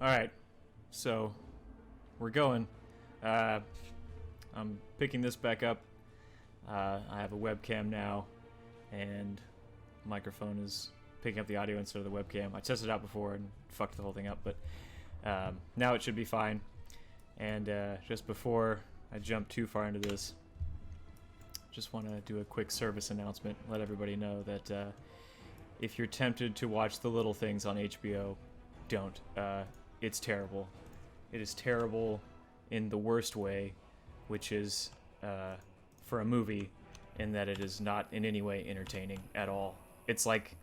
Alright, so we're going. I'm picking this back up. I have a webcam now, and microphone is picking up the audio instead of the webcam. I tested it out before and fucked the whole thing up, but now it should be fine. And just before I jump too far into this, just want to do a quick service announcement. Let everybody know that if you're tempted to watch The Little Things on HBO, don't. It's terrible. It is terrible in the worst way, which is for a movie, in that it is not in any way entertaining at all. It's like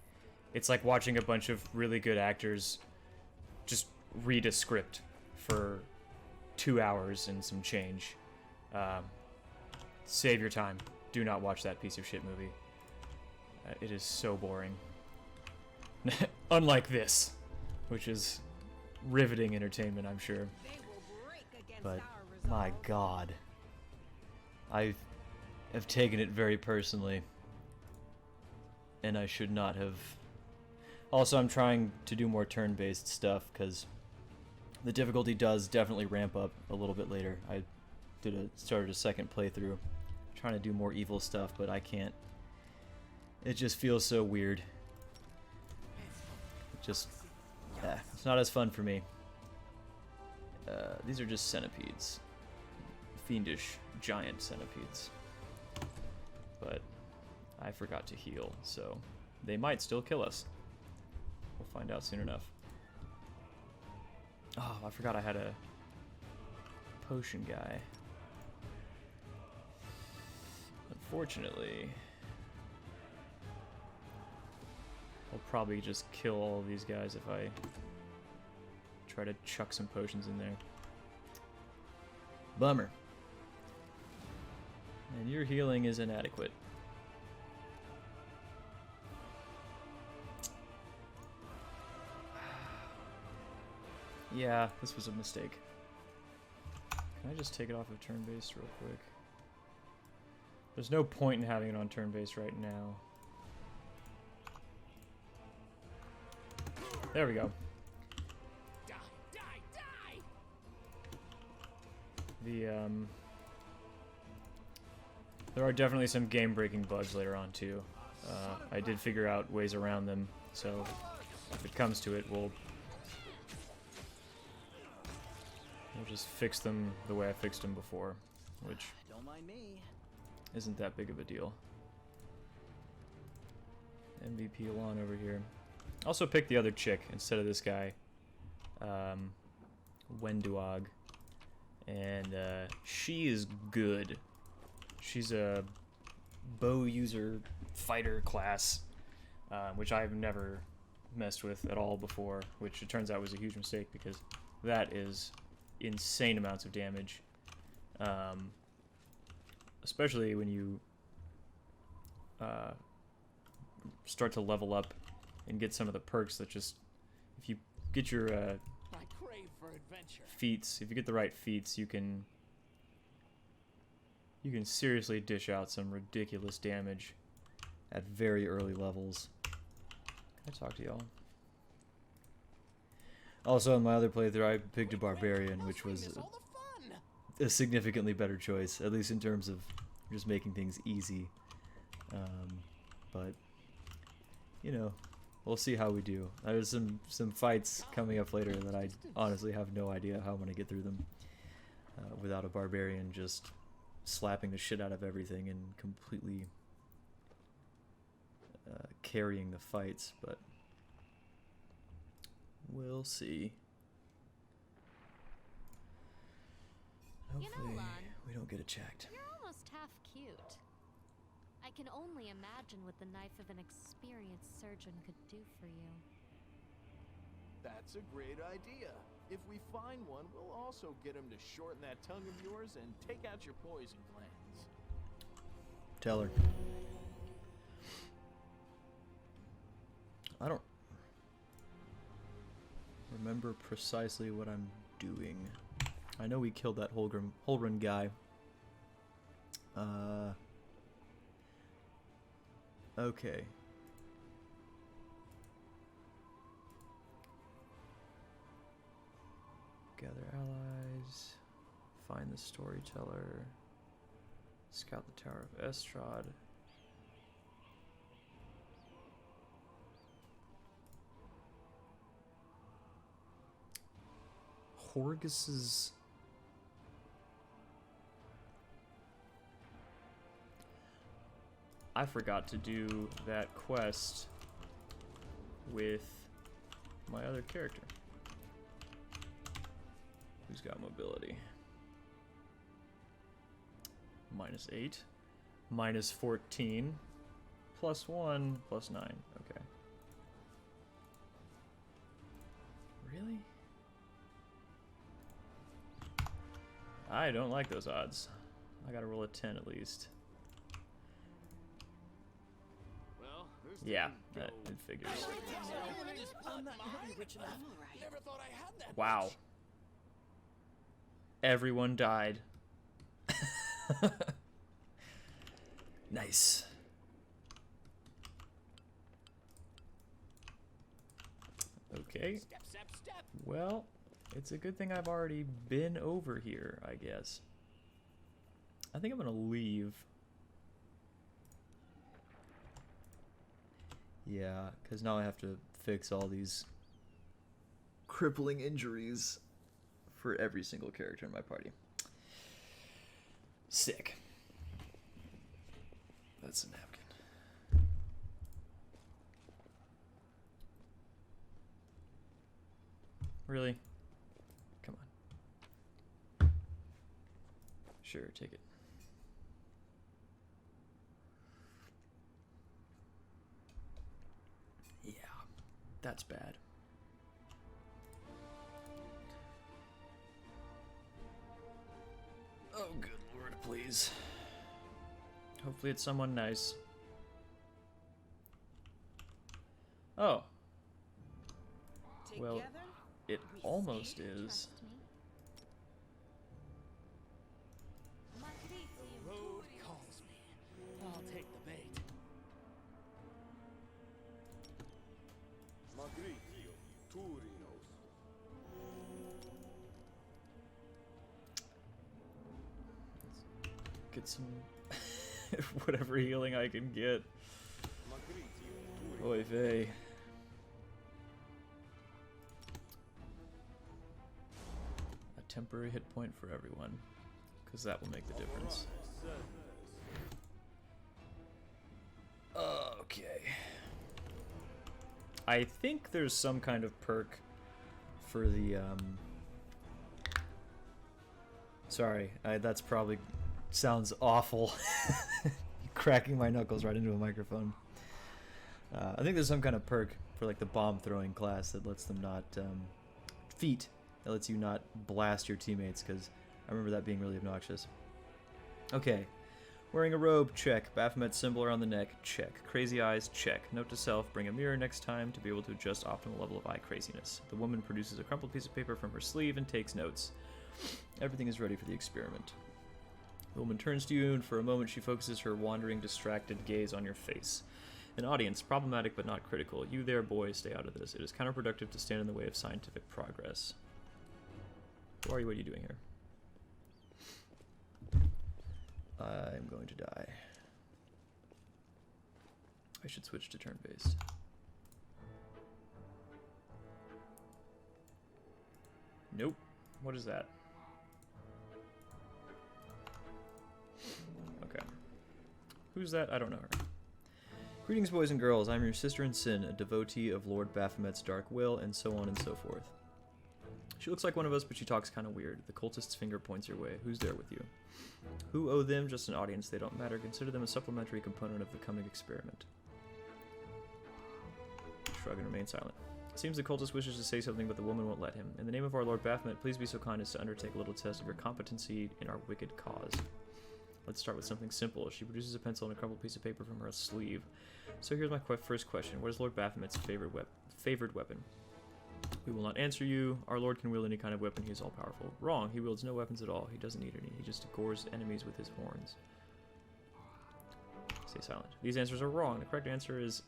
watching a bunch of really good actors just read a script for 2 hours and some change. Save your time. Do not watch that piece of shit movie. It is so boring. Unlike this, which is riveting entertainment, I'm sure. But my god, I have taken it very personally, and I should not have. Also, I'm trying to do more turn-based stuff because the difficulty does definitely ramp up a little bit later. I started a second playthrough trying to do more evil stuff, but I can't. It just feels so weird. It's not as fun for me. These are just centipedes. Fiendish, giant centipedes. But I forgot to heal, so they might still kill us. We'll find out soon enough. Oh, I forgot I had a potion guy. Unfortunately, I'll probably just kill all of these guys if I try to chuck some potions in there. Bummer. And your healing is inadequate. Yeah, this was a mistake. Can I just take it off of turn-based real quick? There's no point in having it on turn-based right now. There we go. Die, die, die! There are definitely some game-breaking bugs later on too. I did figure out ways around them, so if it comes to it, we'll just fix them the way I fixed them before, which Don't mind me. isn't that big of a deal. MVP Alon over here. Also picked the other chick instead of this guy, Wenduog, and she is good. She's a bow user fighter class, which I've never messed with at all before, which it turns out was a huge mistake because that is insane amounts of damage, especially when you start to level up and get some of the perks that just, if you get your I crave for adventure. feats, if you get the right feats, you can seriously dish out some ridiculous damage at very early levels. Can I talk to y'all? Also, in my other playthrough, I picked a barbarian, which was a significantly better choice, at least in terms of just making things easy. But you know, we'll see how we do. There's some fights coming up later that I honestly have no idea how I'm gonna get through them without a barbarian just slapping the shit out of everything and completely carrying the fights, but we'll see. Hopefully, we don't get attacked. You're almost half cute. I can only imagine what the knife of an experienced surgeon could do for you. That's a great idea. If we find one, we'll also get him to shorten that tongue of yours and take out your poison glands. Tell her. I don't remember precisely what I'm doing. I know we killed that Holgren guy. Okay. Gather allies. Find the storyteller. Scout the Tower of Estrad. Horgus's... I forgot to do that quest with my other character. Who's got mobility? -8. -14. +1. +9. Okay. Really? I don't like those odds. I gotta roll a 10 at least. Well, this Yeah, didn't that go it figures. I'm not nearly rich enough. Never thought I had that. Wow. Everyone died. Nice. Okay. Step, step, step. Well, it's a good thing I've already been over here, I guess. I think I'm gonna leave. Yeah, because now I have to fix all these crippling injuries for every single character in my party. Sick. That's a napkin. Really? Come on. Sure, take it. Yeah, that's bad. Oh, good lord, please. Hopefully it's someone nice. Oh. Well, it almost is. Trust me. The road calls me. I'll take the bait. Magritio, Turinos. Get some whatever healing I can get. Magritio, Turinos. Oy vey. A temporary hit point for everyone, because that will make the difference. Okay. I think there's some kind of perk for the, Sorry, that's probably sounds awful. Cracking my knuckles right into a microphone. I think there's some kind of perk for like the bomb throwing class that lets them not, feat, that lets you not blast your teammates, because I remember that being really obnoxious. Okay. Wearing a robe, check. Baphomet symbol around the neck, check. Crazy eyes, check. Note to self, bring a mirror next time to be able to adjust optimal level of eye craziness. The woman produces a crumpled piece of paper from her sleeve and takes notes. Everything is ready for the experiment. The woman turns to you, and for a moment she focuses her wandering, distracted gaze on your face. An audience, problematic but not critical. You there, boy, stay out of this. It is counterproductive to stand in the way of scientific progress. Who are you? What are you doing here? I'm going to die. I should switch to turn-based. Nope. What is that? Okay. Who's that? I don't know her. Greetings, boys and girls. I'm your sister in sin, a devotee of Lord Baphomet's dark will, and so on and so forth. She looks like one of us, but she talks kind of weird. The cultist's finger points your way. Who's there with you? Who owe them? Just an audience. They don't matter. Consider them a supplementary component of the coming experiment. Shrug and remain silent. Seems the cultist wishes to say something, but the woman won't let him. In the name of our Lord Baphomet, please be so kind as to undertake a little test of your competency in our wicked cause. Let's start with something simple. She produces a pencil and a crumpled piece of paper from her sleeve. So here's my first question. What is Lord Baphomet's favored weapon? We will not answer you. Our Lord can wield any kind of weapon. He is all-powerful. Wrong. He wields no weapons at all. He doesn't need any. He just gores enemies with his horns. Stay silent. These answers are wrong. The correct answer is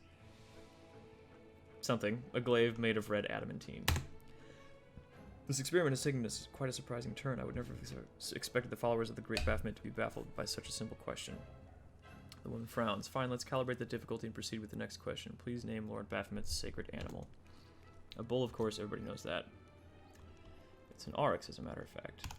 something. A glaive made of red adamantine. This experiment has taken us quite a surprising turn. I would never have expected the followers of the Great Baphomet to be baffled by such a simple question. The woman frowns. Fine, let's calibrate the difficulty and proceed with the next question. Please name Lord Baphomet's sacred animal. A bull, of course, everybody knows that. It's an oryx, as a matter of fact.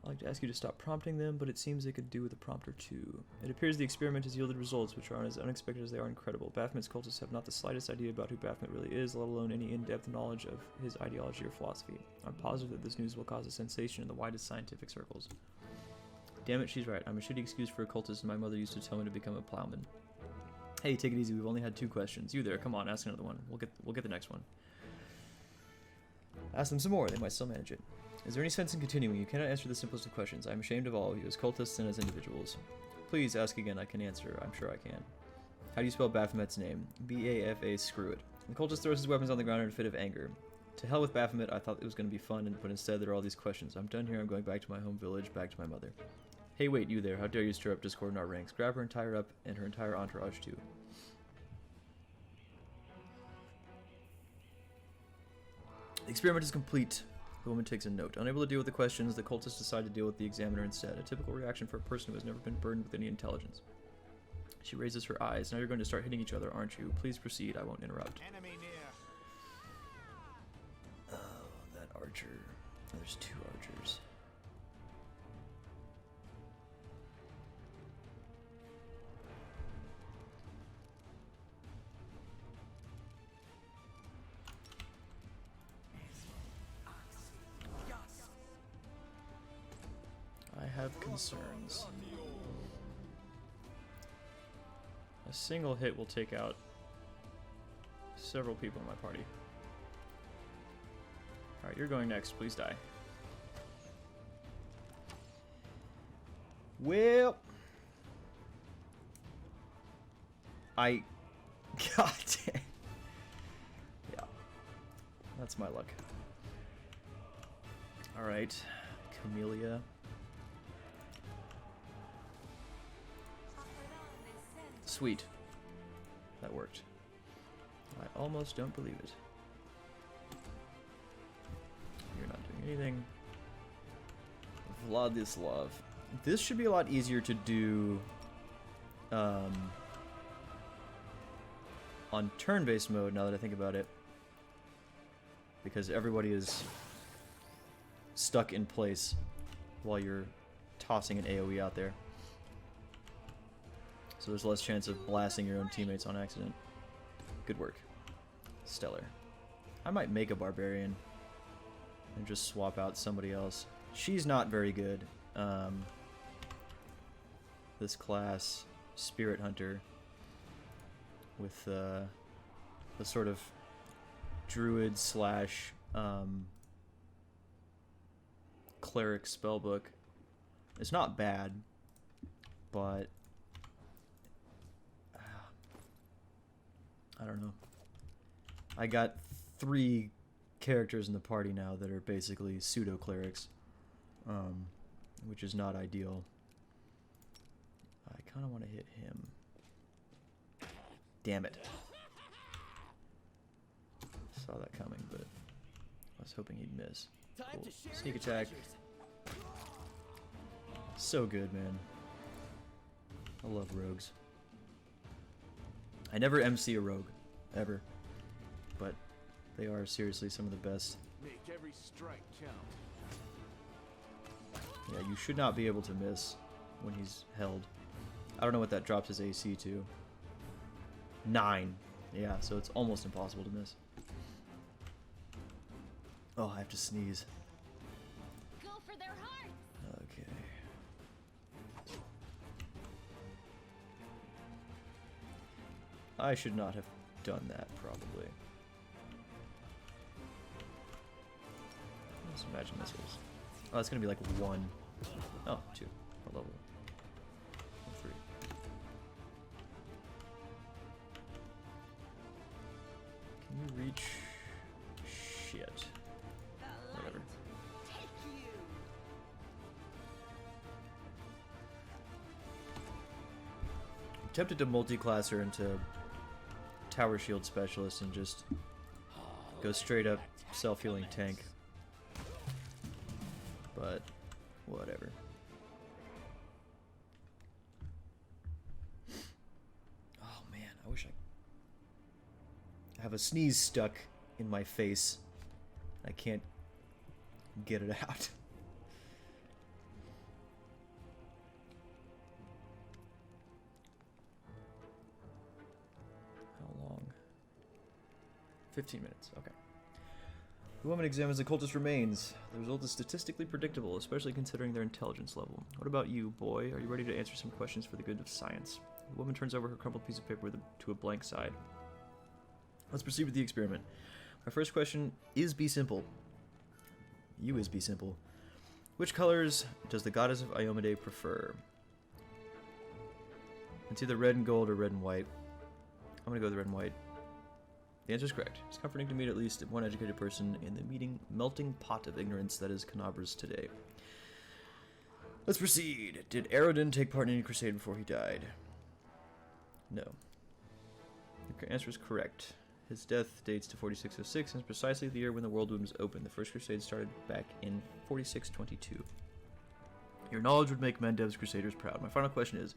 I'd like to ask you to stop prompting them, but it seems they could do with a prompter too. It appears the experiment has yielded results which are as unexpected as they are incredible. Baphomet's cultists have not the slightest idea about who Baphomet really is, let alone any in-depth knowledge of his ideology or philosophy. I'm positive that this news will cause a sensation in the widest scientific circles. Damn it, she's right. I'm a shitty excuse for a cultist, and my mother used to tell me to become a plowman. Hey, take it easy. We've only had 2 questions. You there? Come on, ask another one. We'll get the next one. Ask them some more. They might still manage it. Is there any sense in continuing? You cannot answer the simplest of questions. I am ashamed of all of you, as cultists and as individuals. Please ask again. I can answer. I'm sure I can. How do you spell Baphomet's name? B-A-F-A, screw it. The cultist throws his weapons on the ground in a fit of anger. To hell with Baphomet. I thought it was going to be fun, but instead there are all these questions. I'm done here. I'm going back to my home village, back to my mother. Hey, wait, you there. How dare you stir up discord in our ranks. Grab her and tie her up, and her entire entourage too. The experiment is complete. The woman takes a note. Unable to deal with the questions, the cultists decide to deal with the examiner instead. A typical reaction for a person who has never been burdened with any intelligence. She raises her eyes. Now you're going to start hitting each other, aren't you? Please proceed. I won't interrupt. Enemy near. Oh, that archer. There's 2 archers. I have concerns. A single hit will take out several people in my party. Alright, you're going next. Please die. Well, God damn. Yeah. That's my luck. Alright. Camellia. Sweet. That worked. I almost don't believe it. You're not doing anything. Vladislav. This should be a lot easier to do on turn-based mode, now that I think about it. Because everybody is stuck in place while you're tossing an AoE out there. So there's less chance of blasting your own teammates on accident. Good work. Stellar. I might make a barbarian and just swap out somebody else. She's not very good. This class, Spirit Hunter, with the sort of druid slash cleric spellbook. It's not bad, but I don't know. I got 3 characters in the party now that are basically pseudo clerics, which is not ideal. I kind of want to hit him. Damn it. Saw that coming, but I was hoping he'd miss. Cool. Sneak attack. So good, man. I love rogues. I never MC a rogue, ever, but they are seriously some of the best. Make every strike count. Yeah, you should not be able to miss when he's held. I don't know what that drops his AC to. 9. Yeah, so it's almost impossible to miss. Oh, I have to sneeze. Go for their hearts. Okay. I should not have done that, probably. Let's imagine missiles. Oh, it's gonna be like 1. Oh, 2. What level? 3. Can you reach? Shit. Whatever. I'm tempted to multi-class her into Tower Shield Specialist and just go straight up self-healing tank. But whatever. Oh man, I wish I have a sneeze stuck in my face. I can't get it out. How long? 15 minutes, okay. The woman examines the cultist remains. The result is statistically predictable, especially considering their intelligence level. What about you, boy? Are you ready to answer some questions for the good of science? The woman turns over her crumpled piece of paper to a blank side. Let's proceed with the experiment. My first question is be simple. You is be simple. Which colors does the goddess of Iomade prefer? It's either red and gold or red and white. I'm gonna go with red and white. The answer is correct. It's comforting to meet at least one educated person in the melting pot of ignorance that is Canabra's today. Let's proceed. Did Arodin take part in any crusade before he died? No. The answer is correct. His death dates to 4606 and is precisely the year when the world wombs opened. The first crusade started back in 4622. Your knowledge would make Mendev's crusaders proud. My final question is,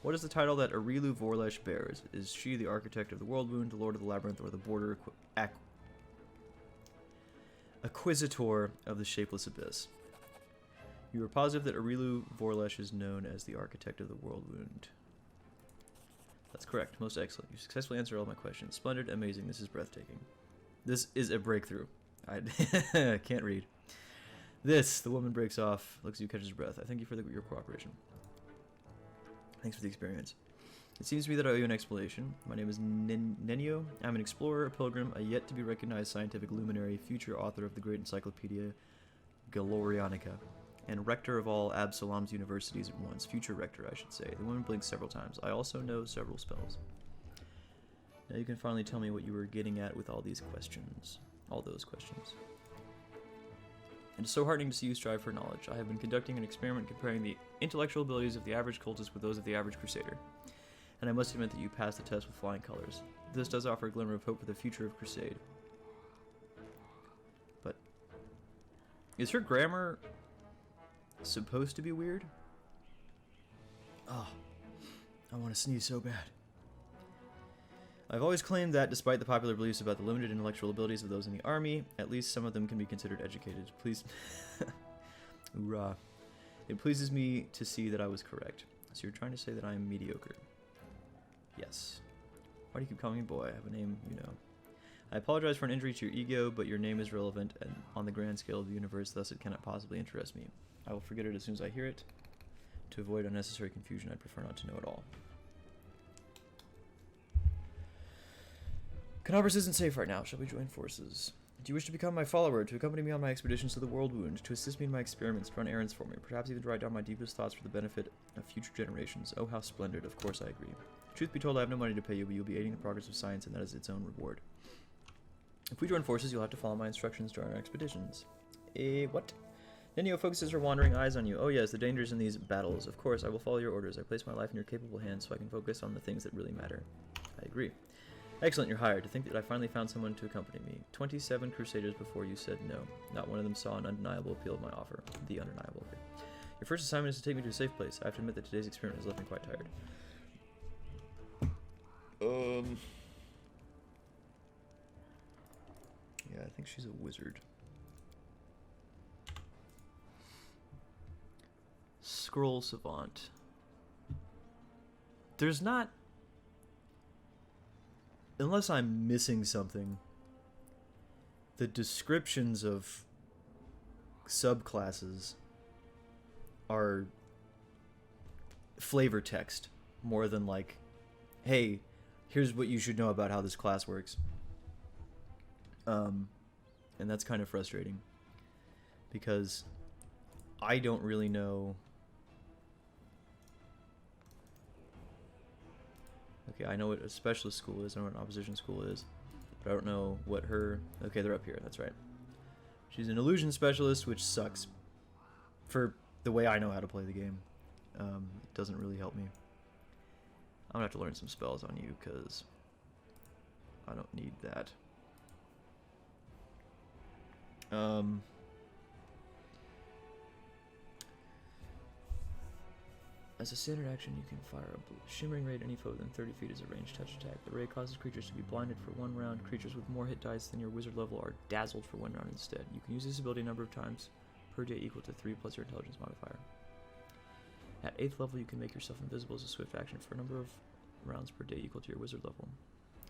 what is the title that Arilu Vorlesh bears? Is she the architect of the world wound, the lord of the labyrinth, or the border acquisitor of the shapeless abyss? You are positive that Arilu Vorlesh is known as the architect of the world wound. That's correct. Most excellent. You successfully answered all my questions. Splendid, amazing. This is breathtaking. This is a breakthrough. I can't read. The woman breaks off, looks at you, catches her breath. I thank you for your cooperation. Thanks for the experience. It seems to me that I owe you an explanation. My name is Nenio. I'm an explorer, a pilgrim, a yet-to-be-recognized scientific luminary, future author of the great encyclopedia Galorianica, and rector of all Absalom's universities at once. Future rector, I should say. The woman blinks several times. I also know several spells. Now you can finally tell me what you were getting at with all these questions. All those questions. It is so heartening to see you strive for knowledge. I have been conducting an experiment comparing the intellectual abilities of the average cultist with those of the average crusader, and I must admit that you passed the test with flying colors. This does offer a glimmer of hope for the future of Crusade. But is her grammar supposed to be weird? Oh, I want to sneeze so bad. I've always claimed that, despite the popular beliefs about the limited intellectual abilities of those in the army, at least some of them can be considered educated. Please. Hoorah. It pleases me to see that I was correct. So you're trying to say that I am mediocre? Yes. Why do you keep calling me boy? I have a name, you know. I apologize for an injury to your ego, but your name is relevant and on the grand scale of the universe, thus it cannot possibly interest me. I will forget it as soon as I hear it. To avoid unnecessary confusion, I'd prefer not to know at all. Canobras isn't safe right now. Shall we join forces? Do you wish to become my follower, to accompany me on my expeditions to the World Wound, to assist me in my experiments, to run errands for me, perhaps even to write down my deepest thoughts for the benefit of future generations? Oh, how splendid. Of course I agree. Truth be told, I have no money to pay you, but you'll be aiding the progress of science, and that is its own reward. If we join forces, you'll have to follow my instructions during our expeditions. What? Nenio focuses her wandering eyes on you. Oh yes, the dangers in these battles. Of course, I will follow your orders. I place my life in your capable hands so I can focus on the things that really matter. I agree. Excellent, you're hired. To think that I finally found someone to accompany me. 27 crusaders before you said no. Not one of them saw an undeniable appeal of my offer. The undeniable appeal. Your first assignment is to take me to a safe place. I have to admit that today's experiment has left me quite tired. Yeah, I think she's a wizard. Scroll Savant. There's not... Unless I'm missing something, the descriptions of subclasses are flavor text more than like, hey, here's what you should know about how this class works. And that's kind of frustrating because I don't really know. Okay, I know what a specialist school is, I know what an opposition school is, but I don't know what her... Okay, they're up here, that's right. She's an illusion specialist, which sucks for the way I know how to play the game. It doesn't really help me. I'm gonna have to learn some spells on you, because I don't need that. As a standard action, you can fire a shimmering ray at any foe within 30 feet as a ranged touch attack. The ray causes creatures to be blinded for 1 round. Creatures with more hit dice than your wizard level are dazzled for 1 round instead. You can use this ability a number of times per day equal to 3 plus your intelligence modifier. At 8th level, you can make yourself invisible as a swift action for a number of rounds per day equal to your wizard level.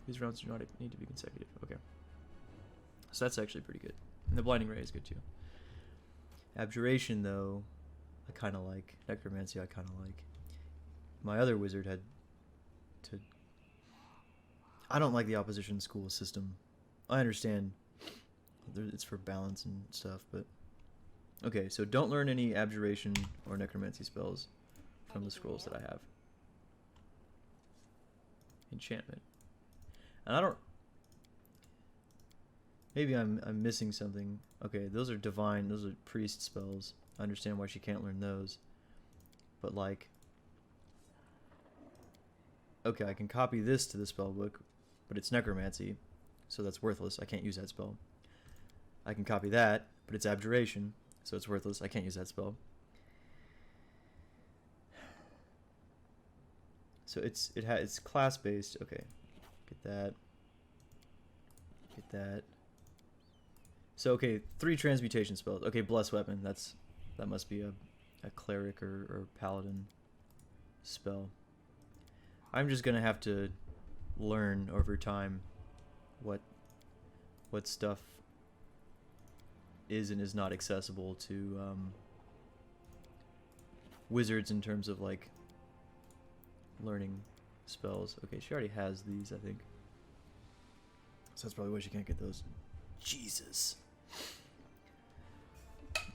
These rounds do not need to be consecutive. Okay. So that's actually pretty good. And the blinding ray is good too. Abjuration, though, I kind of like. Necromancy, I kind of like. My other wizard had to... I don't like the opposition school system. I understand it's for balance and stuff, but... Okay, so don't learn any abjuration or necromancy spells from the scrolls that I have. Enchantment. And I don't... Maybe I'm missing something. Okay, those are divine, those are priest spells. I understand why she can't learn those. But like... Okay, I can copy this to the spell book, but it's necromancy, so that's worthless. I can't use that spell. I can copy that, but it's abjuration, so it's worthless. I can't use that spell. So it's class based. Okay, get that. Get that. So okay, 3 transmutation spells. Okay, bless weapon. That must be a cleric or paladin spell. I'm just gonna have to learn over time what stuff is and is not accessible to wizards in terms of like learning spells. Okay, she already has these, I think. So that's probably why she can't get those. Jesus.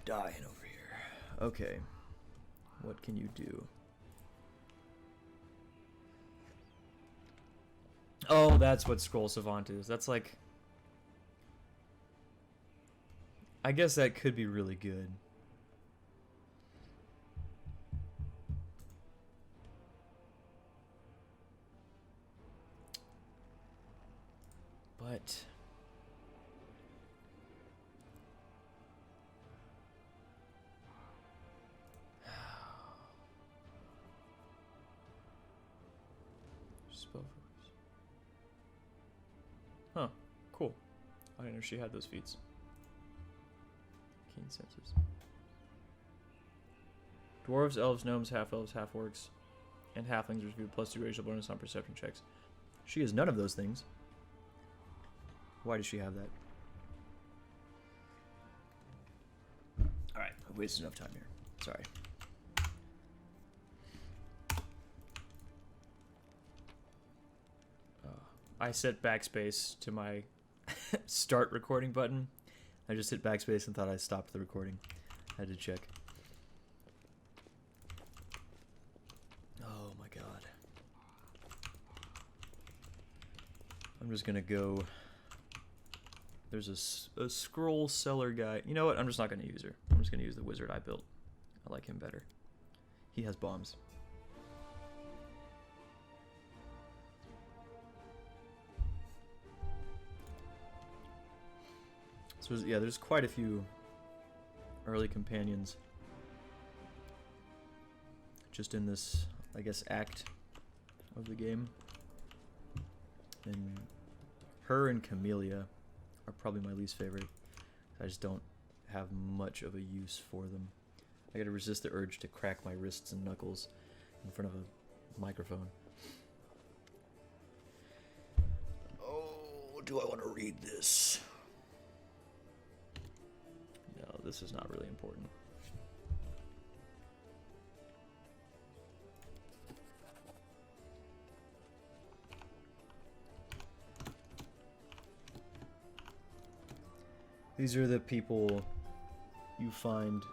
Dying over here. Okay. What can you do? Oh, that's what Scroll Savant is. That's like... I guess that could be really good. But... Spell focus. Huh. Cool. I didn't know she had those feats. Keen senses. Dwarves, elves, gnomes, half-elves, half-orcs, and halflings receive +2 racial bonus on perception checks. She has none of those things. Why does she have that? Alright, I've wasted enough time here. Sorry. I set backspace to my start recording button. I just hit backspace and thought I stopped the recording. I had to check. Oh my god. I'm just gonna go... There's a scroll seller guy. You know what? I'm just not gonna use her. I'm just gonna use the wizard I built. I like him better. He has bombs. So yeah, there's quite a few early companions just in this, I guess, act of the game. And her and Camellia are probably my least favorite. I just don't have much of a use for them. I gotta resist the urge to crack my wrists and knuckles in front of a microphone. Oh, do I want to read this? No, this is not really important. These are the people you find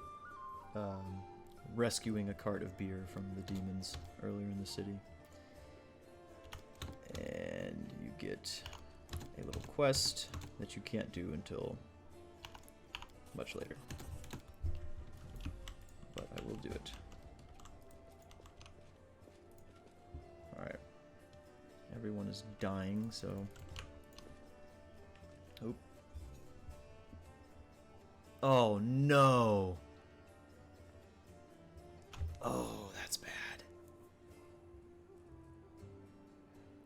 rescuing a cart of beer from the demons earlier in the city. And you get a little quest that you can't do until much later. But I will do it. Alright. Everyone is dying, so... Oh. Oh no. Oh, that's bad.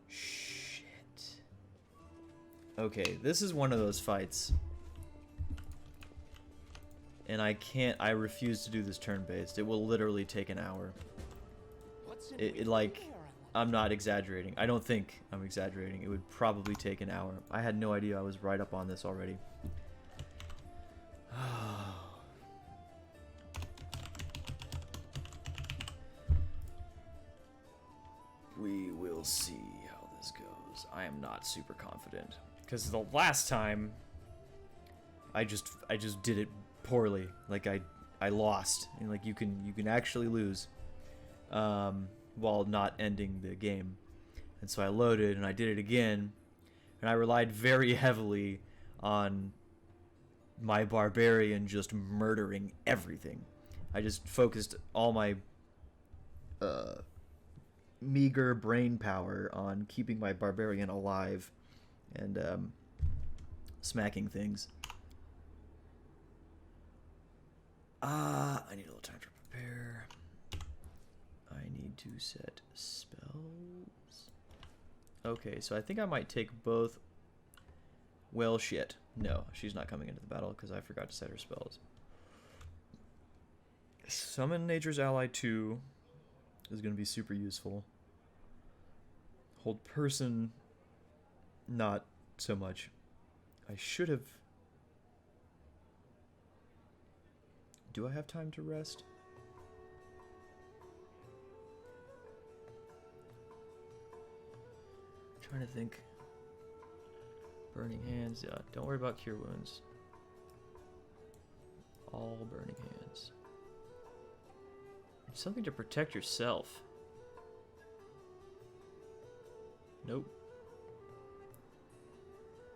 Shit. Okay, this is one of those fights. And I refuse to do this turn-based. It will literally take an hour. It like, I'm not exaggerating. I don't think I'm exaggerating. It would probably take an hour. I had no idea I was right up on this already. We will see how this goes. I am not super confident. Because the last time, I just did it poorly. Like I lost. And like you can actually lose while not ending the game. And so I loaded and I did it again. And I relied very heavily on my barbarian just murdering everything. I just focused all my meager brain power on keeping my barbarian alive and smacking things. I need a little time to prepare. I need to set spells. Okay, so I think I might take both. Well, shit. No, she's not coming into the battle because I forgot to set her spells. Summon Nature's Ally 2 is going to be super useful. Hold Person, not so much. I should have... Do I have time to rest? I'm trying to think. Burning Hands, yeah. Don't worry about Cure Wounds. All Burning Hands. Something to protect yourself. Nope.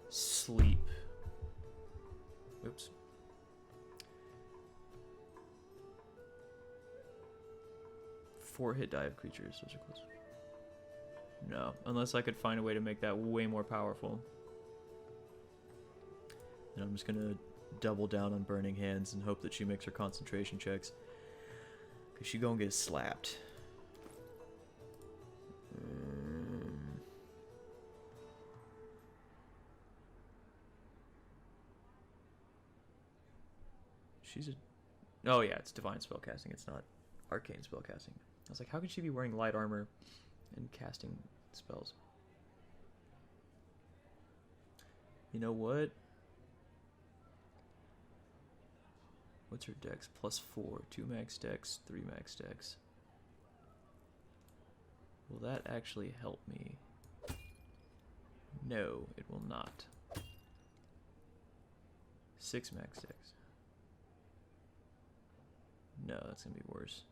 Sleep. Oops. Four hit die of creatures. Those are close. No, unless I could find a way to make that way more powerful. And I'm just gonna double down on Burning Hands and hope that she makes her concentration checks. Cause she gonna get slapped. She's a... Oh yeah, it's Divine Spellcasting. It's not Arcane Spellcasting. I was like, how could she be wearing light armor and casting spells? You know what? What's her dex? +4. 2 max dex, 3 max dex. Will that actually help me? No, it will not. 6 max dex. No, that's gonna be worse.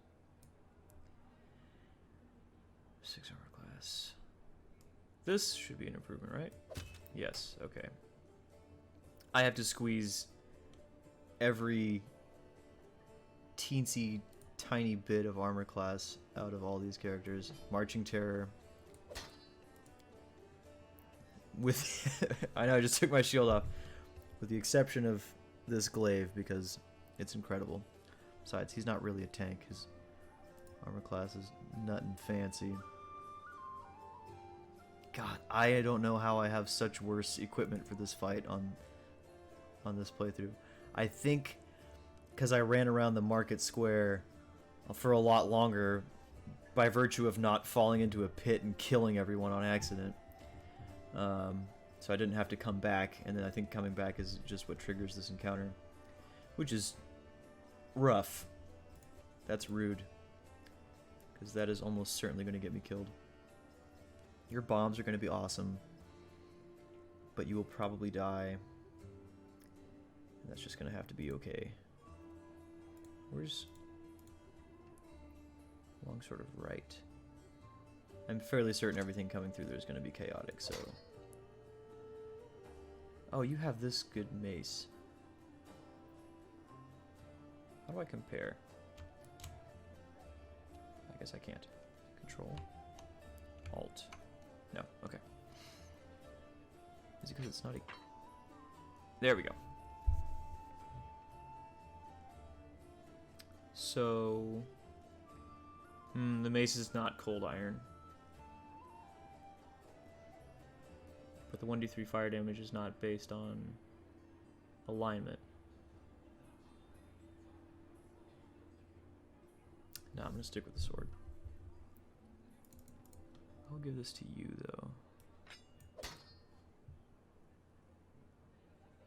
6 armor class. This should be an improvement, right? Yes, okay. I have to squeeze every teensy tiny bit of armor class out of all these characters. Marching Terror. With I know I just took my shield off. With the exception of this glaive because it's incredible. Besides, he's not really a tank. His armor class is nothing fancy. God, I don't know how I have such worse equipment for this fight on this playthrough. I think because I ran around the market square for a lot longer by virtue of not falling into a pit and killing everyone on accident. So I didn't have to come back, and then I think coming back is just what triggers this encounter, which is rough. That's rude, because that is almost certainly going to get me killed. Your bombs are going to be awesome, but you will probably die, and that's just going to have to be okay. Where's long sort of right? I'm fairly certain everything coming through there is going to be chaotic, so... Oh, you have this good mace. How do I compare? I guess I can't. Control. Alt. No, okay. Is it because it's not a... There we go. So, the mace is not cold iron. But the 1d3 fire damage is not based on alignment. No, I'm gonna stick with the sword. I'll give this to you, though.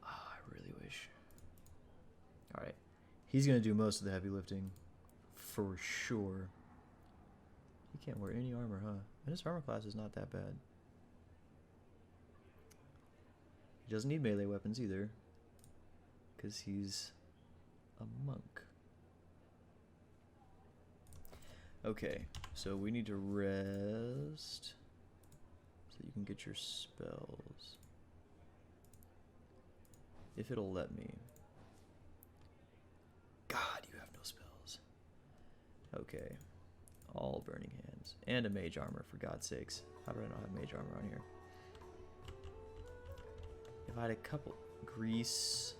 Oh, I really wish. Alright. He's gonna do most of the heavy lifting. For sure. He can't wear any armor, huh? And his armor class is not that bad. He doesn't need melee weapons either. Because he's a monk. Okay, so we need to rest so you can get your spells. If it'll let me. God, you have no spells. Okay. All burning hands. And a mage armor, for God's sakes. How do I not have mage armor on here? If I had a couple... Grease...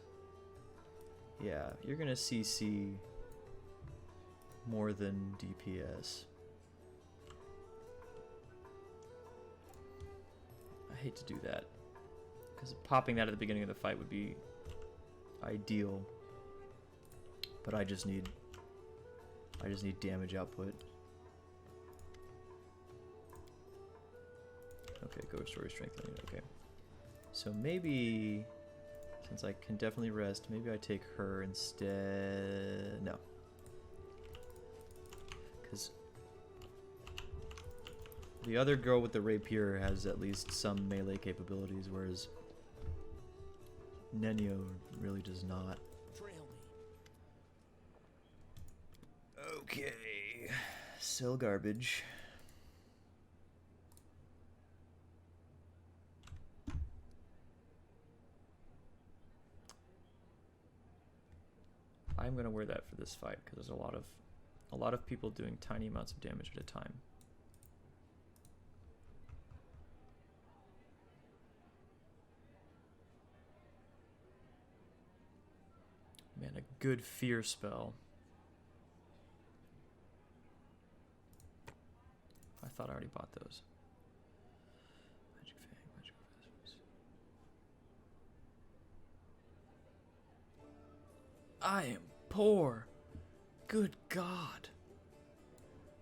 Yeah, you're gonna CC more than DPS. I hate to do that, because popping that at the beginning of the fight would be ideal, but I just need damage output. Okay, ghost story strengthening. Okay, so maybe since I can definitely rest, maybe I take her instead. No. Because the other girl with the rapier has at least some melee capabilities, whereas Nenio really does not. Trail me. Okay. Sell garbage. I'm gonna wear that for this fight because there's a lot of people doing tiny amounts of damage at a time. Man, a good fear spell. I thought I already bought those. Magic Fang, Magic Professors. I am poor. Good God.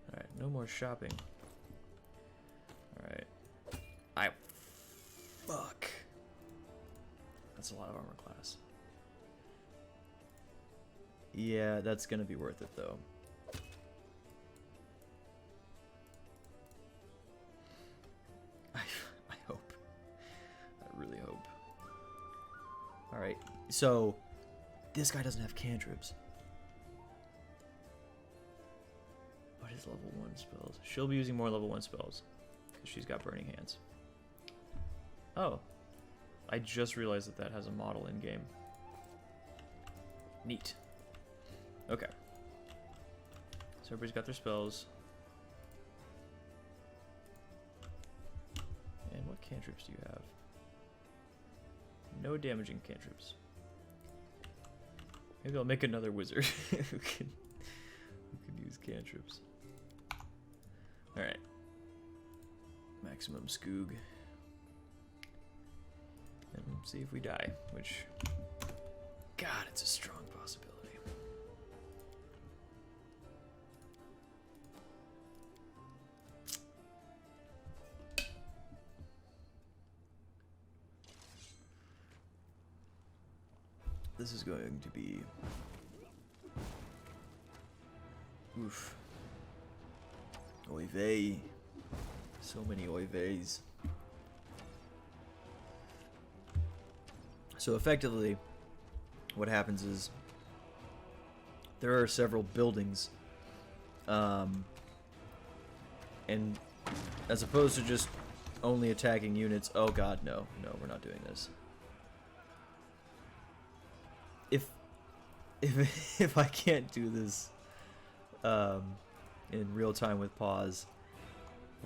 Alright, no more shopping. Alright. Fuck. That's a lot of armor class. Yeah, that's gonna be worth it though. I hope. I really hope. Alright, so this guy doesn't have cantrips. What is level 1 spells? She'll be using more level 1 spells because she's got burning hands. Oh. I just realized that has a model in game. Neat. Okay. So everybody's got their spells. And what cantrips do you have? No damaging cantrips. Maybe I'll make another wizard who can use cantrips. Alright. Maximum Skoog. And see if we die, which... God, it's a strong possibility. This is going to be... Oof. Oy vey. So many oy veys. So effectively, what happens is there are several buildings, and as opposed to just only attacking units, oh god, no, we're not doing this. If I can't do this in real time with pause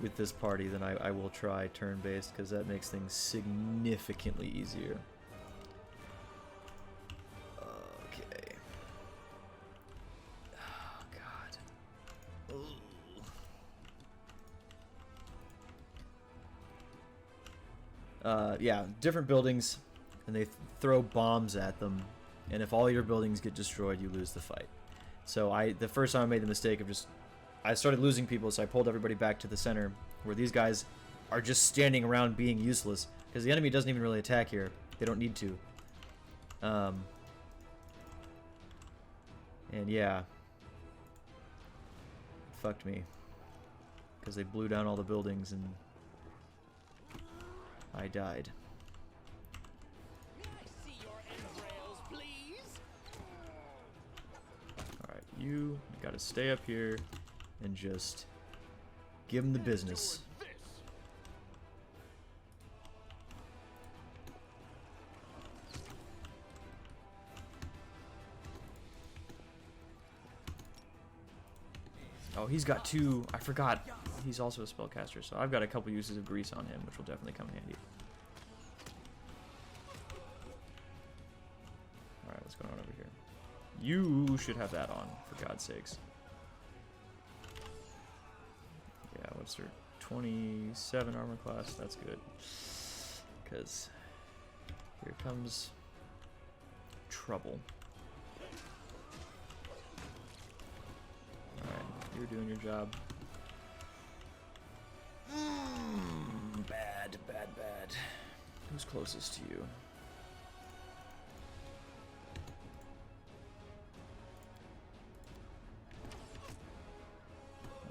with this party, then I will try turn-based, because that makes things significantly easier. Okay. Yeah, different buildings, and they throw bombs at them, and if all your buildings get destroyed, you lose the fight. So the first time I made the mistake of I started losing people, so I pulled everybody back to the center, where these guys are just standing around being useless, because the enemy doesn't even really attack here. They don't need to. And yeah, it fucked me, because they blew down all the buildings, and I died. May I see your entrails, please? Alright, you gotta stay up here and just give them the business. Oh, he's got two. I forgot. He's also a spellcaster, so I've got a couple uses of grease on him, which will definitely come in handy. Alright, what's going on over here? You should have that on, for God's sakes. Yeah, what's her? 27 armor class. That's good. Because here comes trouble. Alright, you're doing your job. Bad, bad, bad. Who's closest to you?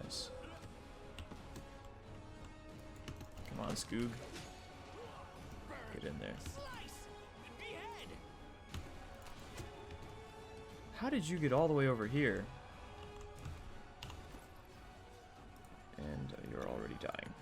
Nice. Come on, Skoog. Get in there. How did you get all the way over here? And you're already dying.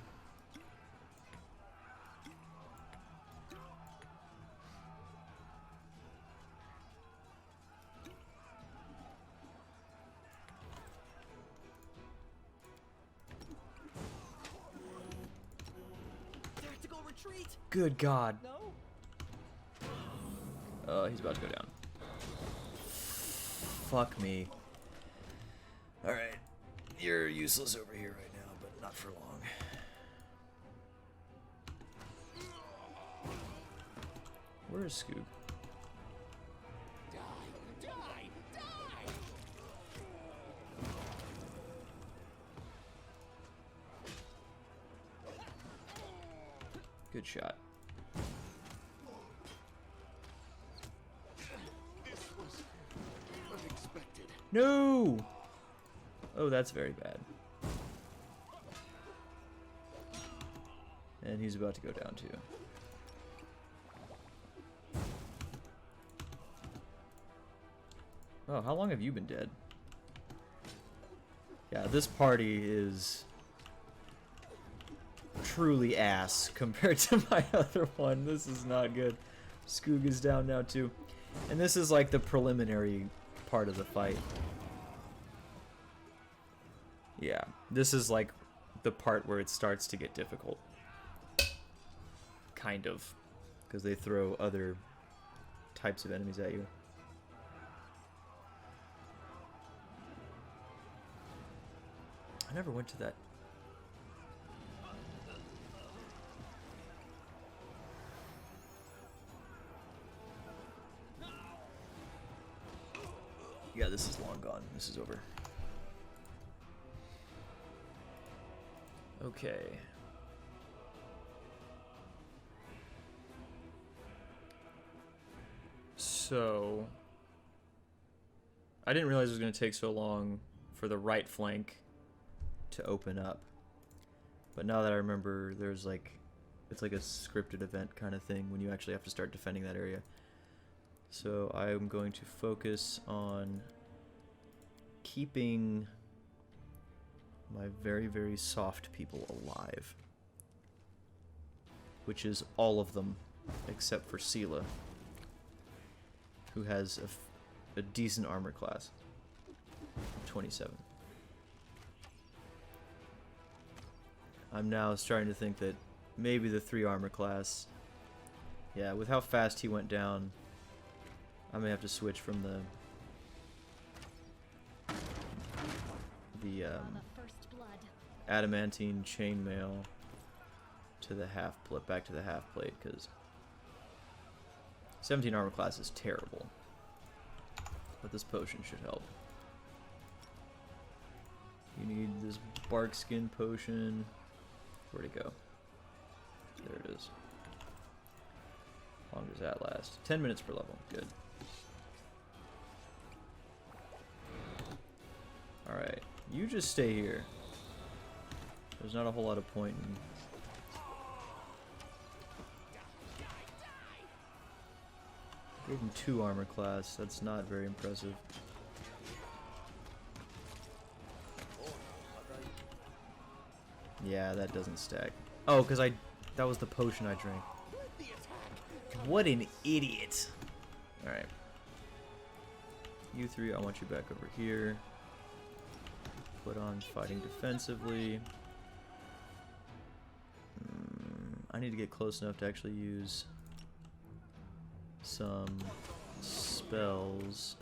Tactical retreat. Good God. No. He's about to go down. Fuck me. Alright. You're useless over here right now, but not for long. Where is Skoog? Die, die, die. Good shot. This was unexpected. No! Oh, that's very bad. And he's about to go down too. Oh, how long have you been dead? Yeah, this party is truly ass compared to my other one. This is not good. Skoog is down now too. And this is like the preliminary part of the fight. Yeah, this is like the part where it starts to get difficult. Kind of. Because they throw other types of enemies at you. I never went to that. Yeah, this is long gone. This is over. Okay. So I didn't realize it was going to take so long for the right flank to open up. But now that I remember, there's like, it's like a scripted event kind of thing when you actually have to start defending that area. So I'm going to focus on keeping my very, very soft people alive. Which is all of them, except for Sela, who has a decent armor class. 27. I'm now starting to think that maybe the 3 armor class, yeah, with how fast he went down, I may have to switch from the First blood. adamantine chainmail to the back to the half plate, because 17 armor class is terrible. But this potion should help. You need this bark skin potion. Where'd it go? There it is. How long does that last? 10 minutes per level. Good. Alright. You just stay here. There's not a whole lot of point in... Gave him 2 armor class. That's not very impressive. Yeah, that doesn't stack. Oh, because that was the potion I drank. What an idiot. Alright. You three, I want you back over here. Put on fighting defensively. I need to get close enough to actually use some spells.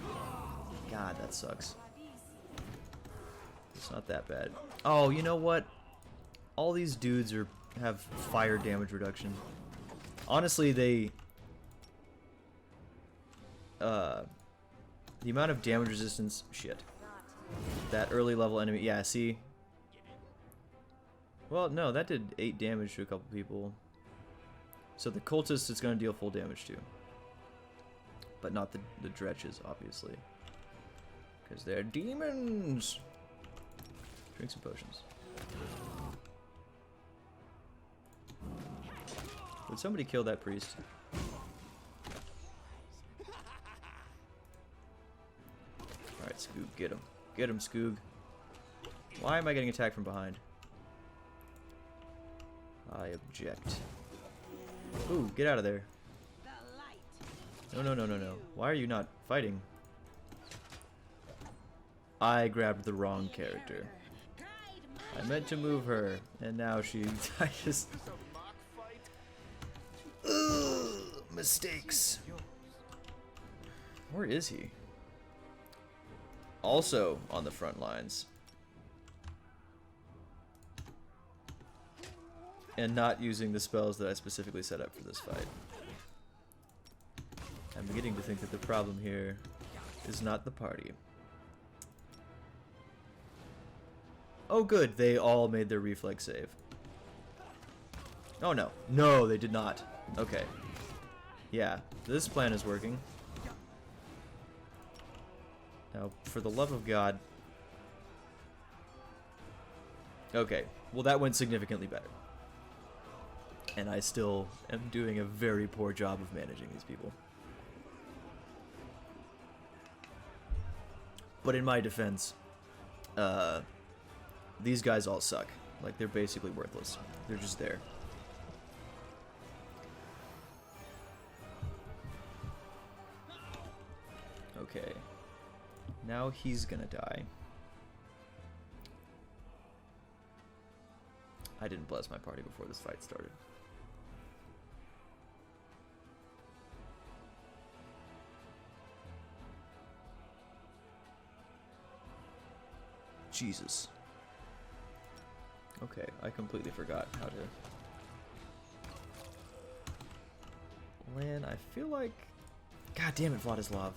God, that sucks. It's not that bad. Oh, you know what? All these dudes have fire damage reduction. Honestly, the amount of damage resistance, shit. That early level enemy, yeah, see? Well, no, that did 8 damage to a couple people. So the cultists it's going to deal full damage to. But not the dretches, obviously. Because they're demons! Drink some potions. Would somebody kill that priest? Alright, Skoog, get him. Get him, Skoog. Why am I getting attacked from behind? I object. Ooh, get out of there. No, no, no, no, no. Why are you not fighting? I grabbed the wrong character. I meant to move her, and now she... I just... Ugh, mistakes. Where is he? Also on the front lines. And not using the spells that I specifically set up for this fight. I'm beginning to think that the problem here is not the party. Oh good, they all made their reflex save. Oh no. No, they did not. Okay. Yeah, this plan is working. Now, for the love of God... Okay, well that went significantly better. And I still am doing a very poor job of managing these people. But in my defense, these guys all suck. Like, they're basically worthless. They're just there. Okay. Now he's gonna die. I didn't bless my party before this fight started. Jesus. Okay, I completely forgot how to... Lan, I feel like... God damn it, Vladislav.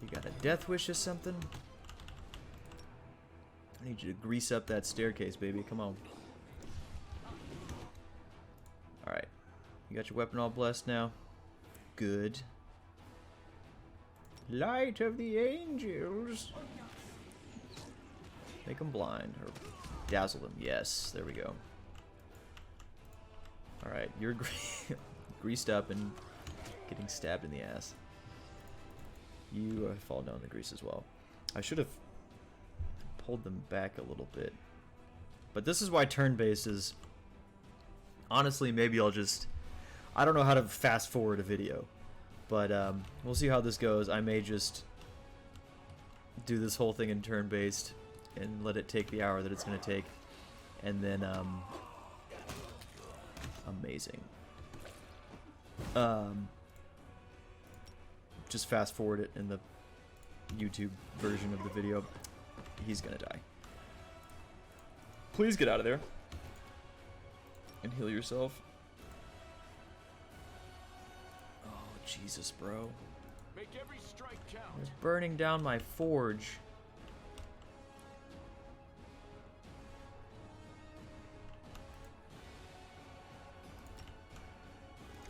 You got a death wish or something? I need you to grease up that staircase, baby. Come on. Alright. You got your weapon all blessed now? Good. Light of the angels. Make them blind. Or dazzle them. Yes. There we go. Alright. You're greased up and getting stabbed in the ass. You fall down the grease as well. I should have pulled them back a little bit. But this is why turn-based is... Honestly, maybe I'll just... I don't know how to fast forward a video. But we'll see how this goes. I may just do this whole thing in turn-based and let it take the hour that it's going to take. And then... amazing. Just fast forward it in the YouTube version of the video. He's gonna die. Please get out of there. and heal yourself. Oh, Jesus, bro. Make every strike count. They're burning down my forge.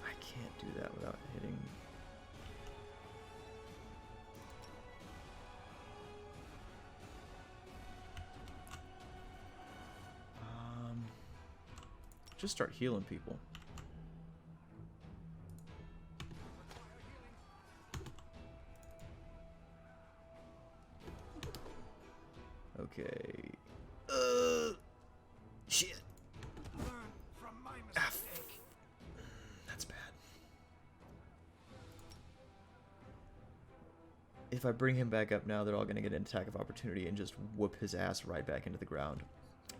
I can't do that without hitting. Just start healing people. Okay. Shit. Learn from my mistake. That's bad. If I bring him back up now, they're all gonna get an attack of opportunity and just whoop his ass right back into the ground.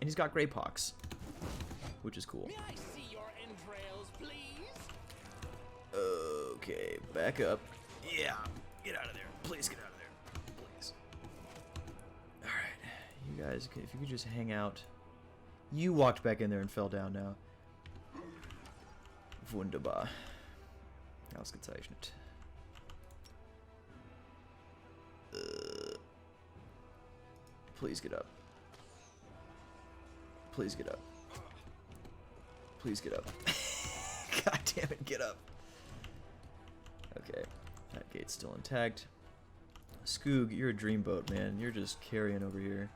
And he's got Grey Pox, which is cool. May I see your entrails, please? Okay, back up. Yeah, get out of there. Please get out of there. Please. Alright, you guys, if you could just hang out. You walked back in there and fell down now. Wunderbar. Ausgezeichnet. Please get up. Please get up. Please get up. God damn it, get up. Okay, that gate's still intact. Skoog, you're a dreamboat, man. You're just carrying over here.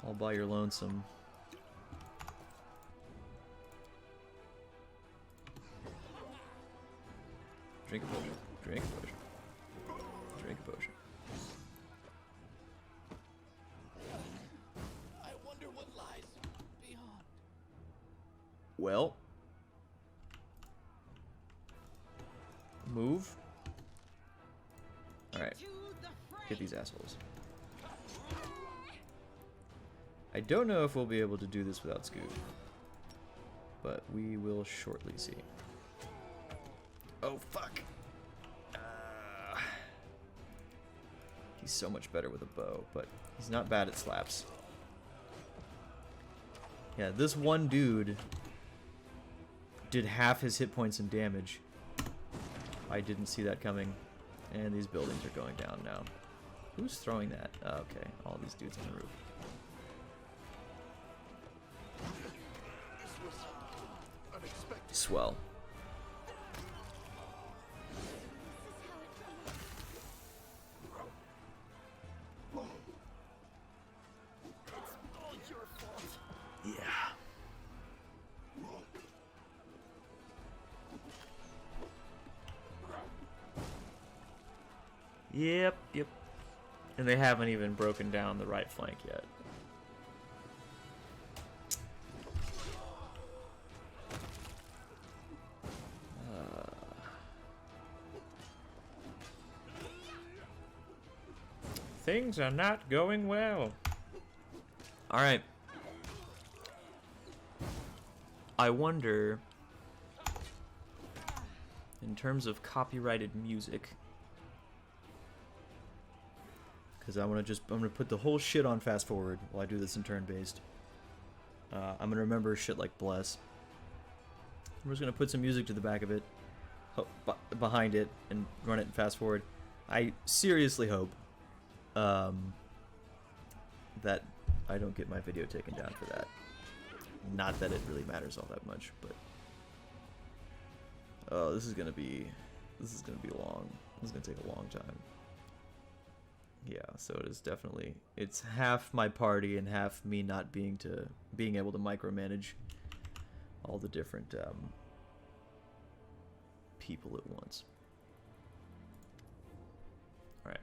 All by your lonesome. Drink a potion. Drink a potion. Drink a potion. I wonder what lies beyond. Well. Move. Alright. Get these assholes. I don't know if we'll be able to do this without Skoog. But we will shortly see. Oh, fuck. He's so much better with a bow, but he's not bad at slaps. Yeah, this one dude did half his hit points in damage. I didn't see that coming. And these buildings are going down now. Who's throwing that? Oh, okay, all these dudes on the roof. This was unexpected. Swell. All your fault. Yeah. Yep. And they haven't even broken down the right flank yet. Things are not going well. Alright. I wonder, in terms of copyrighted music, because I'm gonna put the whole shit on fast forward while I do this in turn based. I'm gonna remember shit like Bless. I'm just gonna put some music to the back of it, behind it, and run it in fast forward. I seriously hope that I don't get my video taken down for that. Not that it really matters all that much, but oh, this is gonna be long. This is gonna take a long time. Yeah, so it is definitely, it's half my party and half me not being able to micromanage all the different people at once. All right.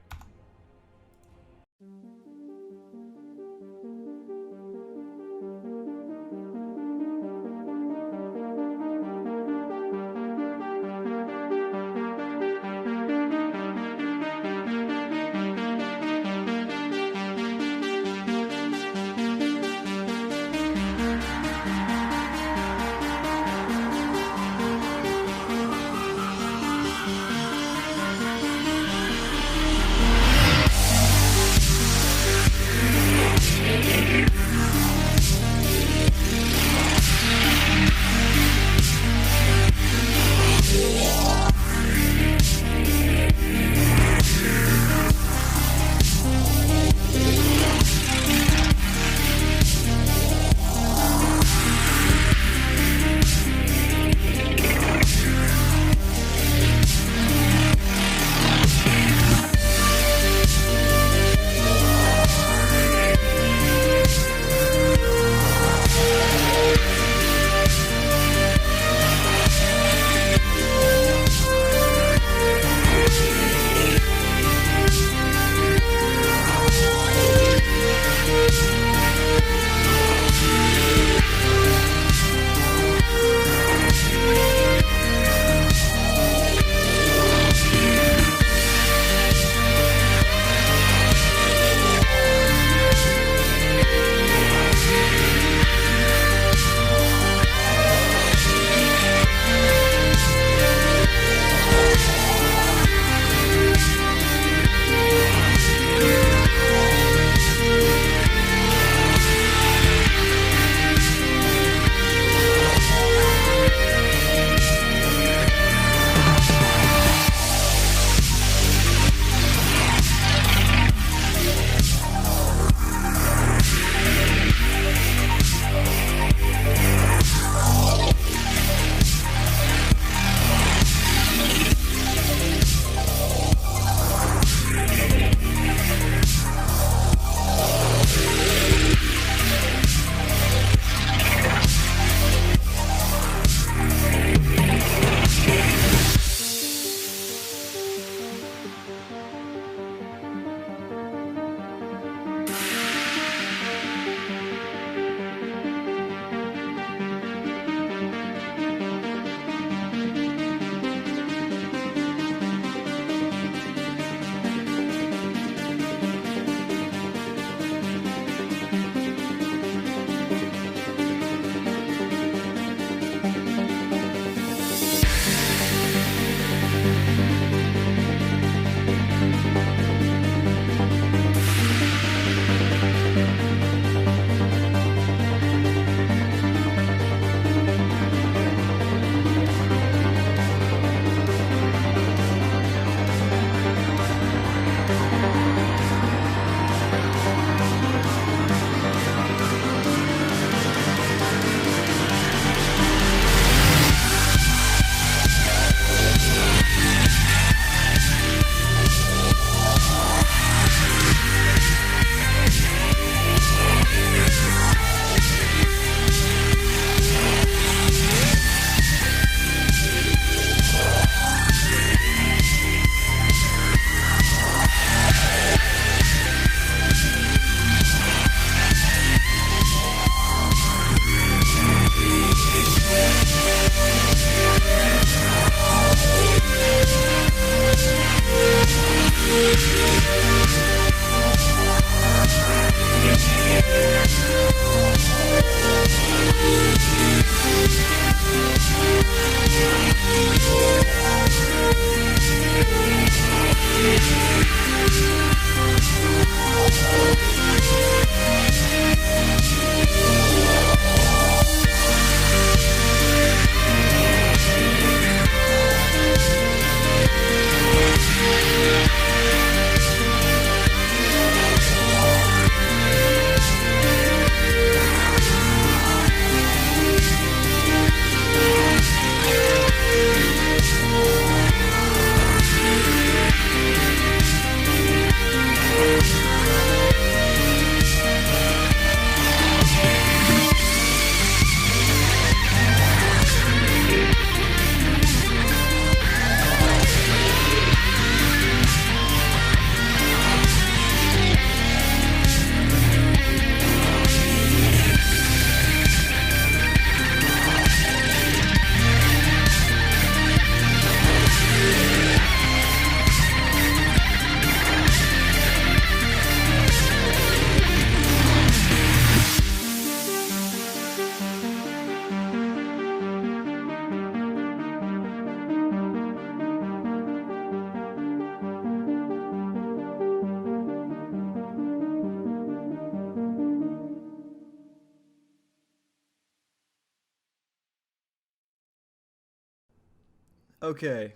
Okay.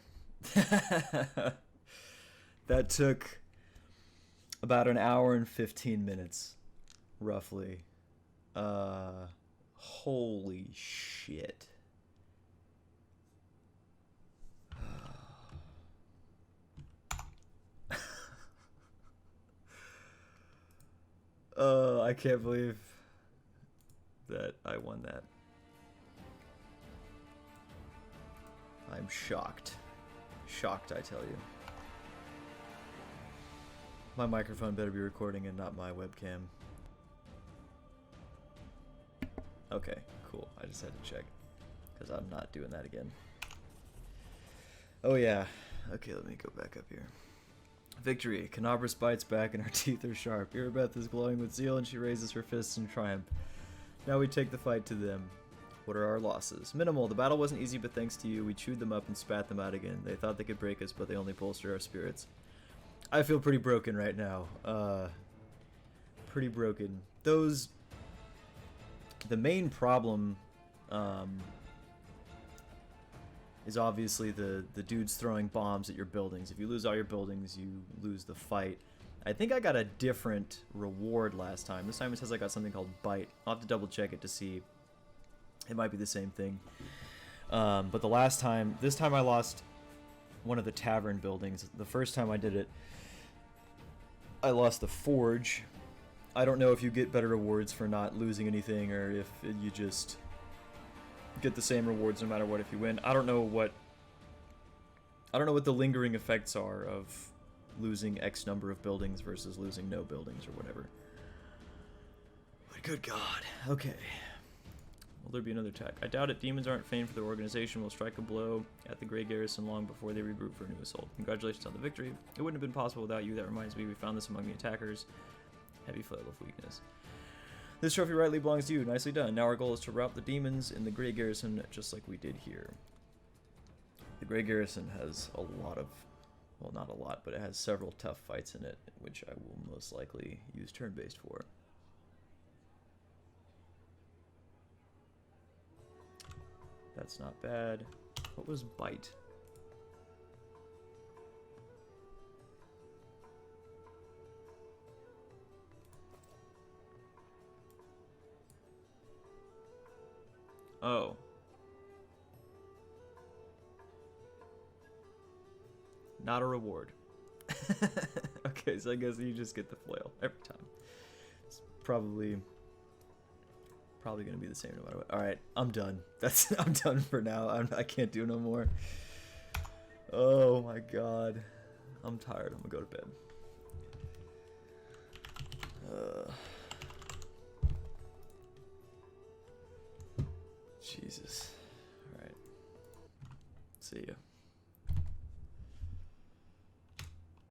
That took about an hour and 15 minutes, roughly. Holy shit. I can't believe that I won that. I'm shocked. Shocked, I tell you. My microphone better be recording and not my webcam. Okay, cool. I just had to check. Because I'm not doing that again. Oh yeah. Okay, let me go back up here. Victory. Canabras bites back and her teeth are sharp. Irabeth is glowing with zeal and she raises her fists in triumph. Now we take the fight to them. What are our losses? Minimal. The battle wasn't easy, but thanks to you, we chewed them up and spat them out again. They thought they could break us, but they only bolstered our spirits. I feel pretty broken right now. Pretty broken. The main problem is obviously the dudes throwing bombs at your buildings. If you lose all your buildings, you lose the fight. I think I got a different reward last time. This time it says I got something called Bite. I'll have to double check it to see. It might be the same thing. But this time I lost one of the tavern buildings. The first time I did it, I lost the forge. I don't know if you get better rewards for not losing anything or if you just get the same rewards no matter what if you win. I don't know what the lingering effects are of losing X number of buildings versus losing no buildings or whatever. But good God. Okay. Will there be another attack? I doubt it. Demons aren't famed for their organization. Will strike a blow at the Grey Garrison long before they regroup for a new assault. Congratulations on the victory. It wouldn't have been possible without you. That reminds me, we found this among the attackers. Heavy flail of weakness. This trophy rightly belongs to you. Nicely done. Now our goal is to rout the demons in the Grey Garrison just like we did here. The Grey Garrison has a lot of, well, not a lot, but it has several tough fights in it, which I will most likely use turn-based for. That's not bad. What was Bite? Oh. Not a reward. Okay, so I guess you just get the flail every time. It's probably gonna be the same no matter what. All right, I'm done. I'm done for now. I can't do no more. Oh my God, I'm tired. I'm gonna go to bed. Jesus. All right. See ya.